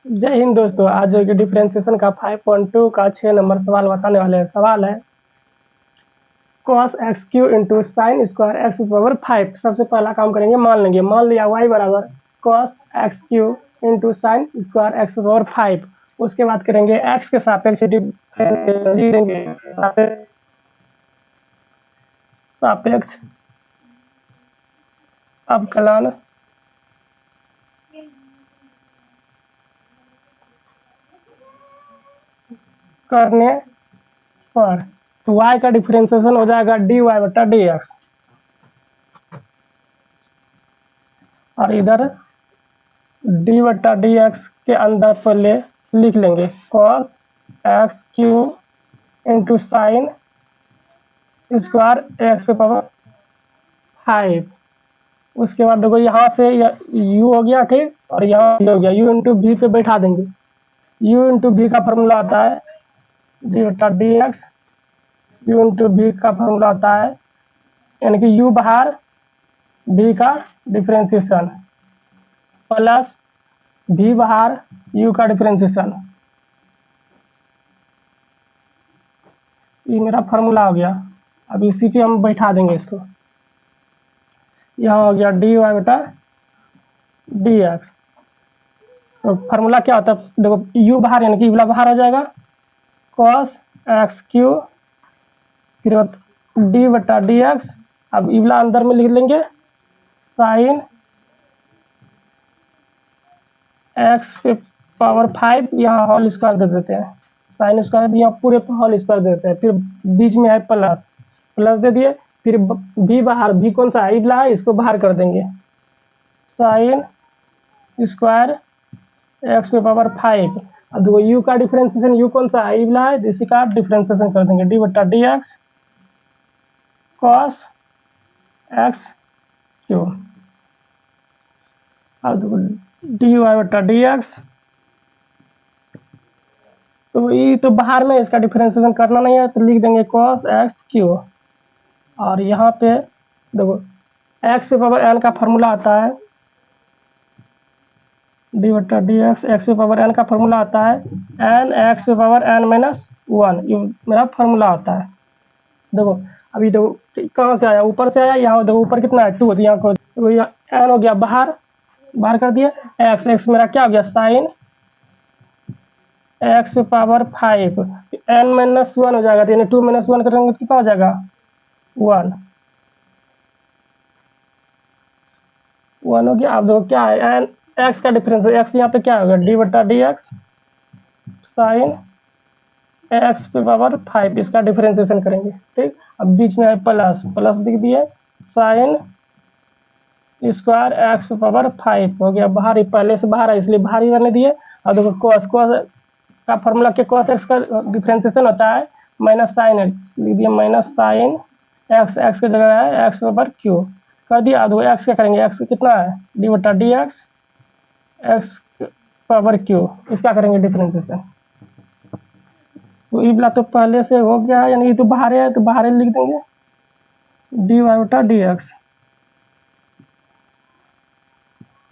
जय हिंद दोस्तों। आज जो कि डिफरेंशिएशन का 5.2 का 6 नंबर सवाल बताने वाले हैं। सवाल है cos x Q into sine square x power 5। सबसे पहला काम करेंगे, मान लिया y बराबर cos x Q into sine square x power 5। उसके बाद करेंगे x के सापेक्ष सापेक्ष अवकलन करने पर तो y का डिफरेंशिएशन हो जाएगा dy बटा dx, और इधर डी बटा डी एक्स के अंदर पहले लिख लेंगे cos x Q into sine square x पे पावर 5। उसके बाद देखो यहाँ से u हो गया, ठीक, और यहाँ हो गया u इंटू वी पे बैठा देंगे। u इंटू वी का फॉर्मूला आता है डी बटा d x, u into v का फॉर्मूला आता है यानी कि u बाहर v का डिफरेंशिएशन प्लस v बाहर u का डिफरेंशिएशन। ये मेरा फार्मूला हो गया। अब इसी पे हम बैठा देंगे इसको। यहाँ हो गया डी वाई बटा डी एक्स। तो फार्मूला क्या होता है, देखो u बाहर यानी कि इवला बाहर हो जाएगा cos एक्स क्यू, फिर डी बटा डी एक्स। अब इवला अंदर में लिख लेंगे साइन एक्स पे पावर 5, यहाँ होल स्क्वायर दे देते हैं। साइन स्क्वायर यहाँ पूरे पे होल स्क्वायर दे देते हैं, फिर बीच में है प्लस दे दिए, फिर भी बाहर, भी कौन सा है, इवला है, इसको बाहर कर देंगे। साइन स्क्वायर एक्स पे पावर 5। अब देखो u का डिफरेंशिएशन, u कौन सा है, इवला है, इसी का डिफरेंशिएशन कर देंगे डी बटा d x cos x Q. अब देखो डी वाई बटा डी एक्स, तो ये तो बाहर में इसका डिफरेंशिएशन करना नहीं है, तो लिख देंगे cos एक्स क्यू। और यहाँ पे देखो x पे पावर n का फॉर्मूला आता है डी बटा डी एक्स, एक्स पे पावर n का फॉर्मूला आता है n एक्स पे पावर n माइनस 1, ये मेरा फॉर्मूला आता है। देखो अभी देखो कहाँ से आया, ऊपर से आया। यहाँ देखो ऊपर कितना है 2, यहाँ को n हो गया बाहर कर दिया। x मेरा क्या हो गया साइन एक्स पे पावर 5, n माइनस 1 हो जाएगा, यानी 2 माइनस 1 करेंगे तो कितना हो जाएगा 1 हो गया। अब देखो क्या है एन एक्स का डिफरेंस, एक्स यहाँ पे क्या होगा डी बटा डी एक्स साइन एक्स पे पावर 5, इसका डिफरेंशिएशन करेंगे, ठीक। अब बीच में है प्लस लिख दिए साइन स्क्वायर एक्स पे पावर 5 हो गया बाहर, ही पहले से बाहर है इसलिए बाहर ही रहने दिए। अब देखो cos का फॉर्मूला के cos एक्स का डिफरेंशिएशन होता है माइनस साइन एक्स, लिख दिया माइनस साइन एक्स की जगह है एक्स पावर क्यू कर दिया। अब एक्स क्या करेंगे, एक्स कितना है डी बटा डी एक्स पावर क्यू, इसका करेंगे डिफरेंशिएशन। तो इबला तो पहले से हो गया है, यानी ये तो बाहर है, तो बाहर लिख देंगे डी वाई बटा डी एक्स।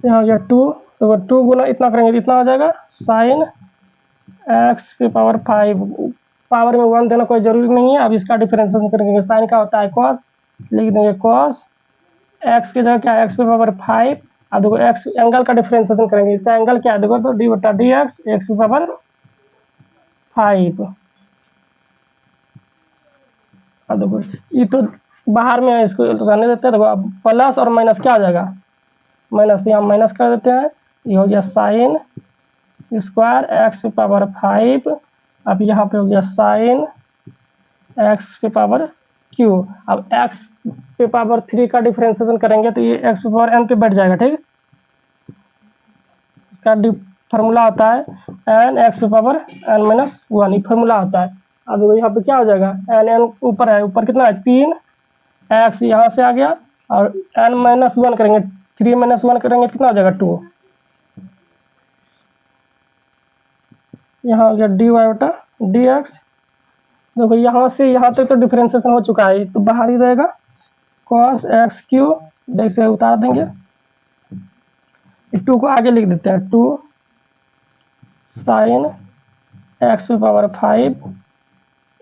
यहाँ हो गया 2, तो 2 गुना इतना करेंगे तो इतना हो जाएगा साइन एक्स पे पावर 5, पावर में 1 देना कोई जरूरी नहीं है। अब इसका डिफरेंशिएशन करेंगे, साइन का होता है कॉस, लिख देंगे कॉस एक्स की जगह क्या है एक्स पे पावर 5। अब देखो एक्स एंगल का डिफरेंशिएशन करेंगे, इसका एंगल क्या है देखो तो डी बटा डी एक्स एक्स पे पावर 5। अब देखो ये तो बाहर में है, इसको रहने देते हैं। देखो अब प्लस और माइनस क्या हो जाएगा, माइनस, यहाँ माइनस कर देते हैं, ये हो गया साइन स्क्वायर एक्स पे पावर 5। अब यहाँ पे हो गया साइन एक्स पे पावर क्यू। अब एक्स पे पावर 3 का डिफरेंशिएशन करेंगे तो ये एक्स पे पावर n पे बैठ जाएगा, ठीक। इसका फार्मूला आता है एन एक्स पे पावर n माइनस 1, ये फार्मूला होता है। अब देखो यहाँ पे क्या हो जाएगा n ऊपर है, ऊपर कितना है 3, एक्स यहाँ से आ गया, और n माइनस 1 करेंगे, 3 माइनस 1 करेंगे कितना हो जाएगा 2। यहाँ हो गया डी वाई बटा डी एक्स। देखो यहाँ से यहाँ तक तो डिफरेंशिएशन हो चुका है, तो बाहर ही रहेगा cos एक्स क्यू, जैसे उतार देंगे 2 को आगे लिख देते हैं 2 साइन एक्स की पावर 5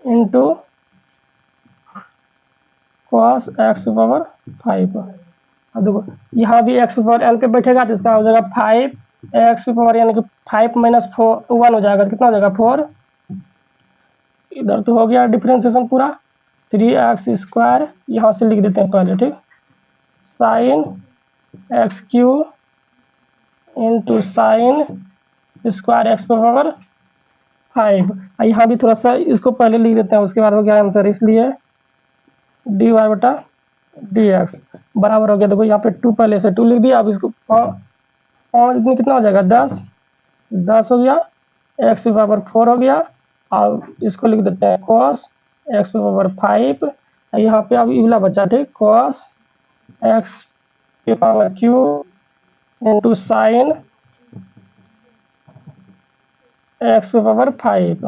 इंटू कॉस एक्स की पावर 5। अब देखो यहाँ भी एक्स की पावर एन पे बैठेगा तो इसका हो जाएगा 5 एक्स की पावर यानी कि 5 माइनस 1 हो जाएगा, कितना हो जाएगा 4। इधर तो हो गया डिफरेंशिएशन पूरा। 3x² यहाँ से लिख देते हैं पहले, ठीक। Sine x Q into sine square x पर पावर 5। यहाँ भी थोड़ा सा इसको पहले लिख देते हैं, उसके बाद हो गया आंसर। इसलिए dy बटा dx बराबर हो गया, देखो यहाँ पे 2 पहले से 2 लिख दिया। अब इसको 5 में कितना हो जाएगा 10 हो गया, एक्स की पावर 4 हो गया। और इसको लिख देते हैं cos एक्स की पावर 5। यहाँ पे अब इवला बचा, ठीक, cos एक्स की power Q into sine x की पावर 5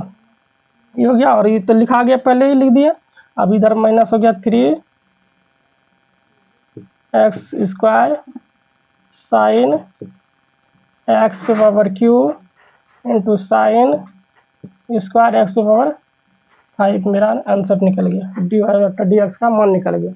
ये हो गया। और ये तो लिखा गया, पहले ही लिख दिया। अब इधर माइनस हो गया 3x² साइन एक्स की power Q into sine square x की पावर 5। मेरा आंसर निकल गया, dy बटा dx का मान निकल गया।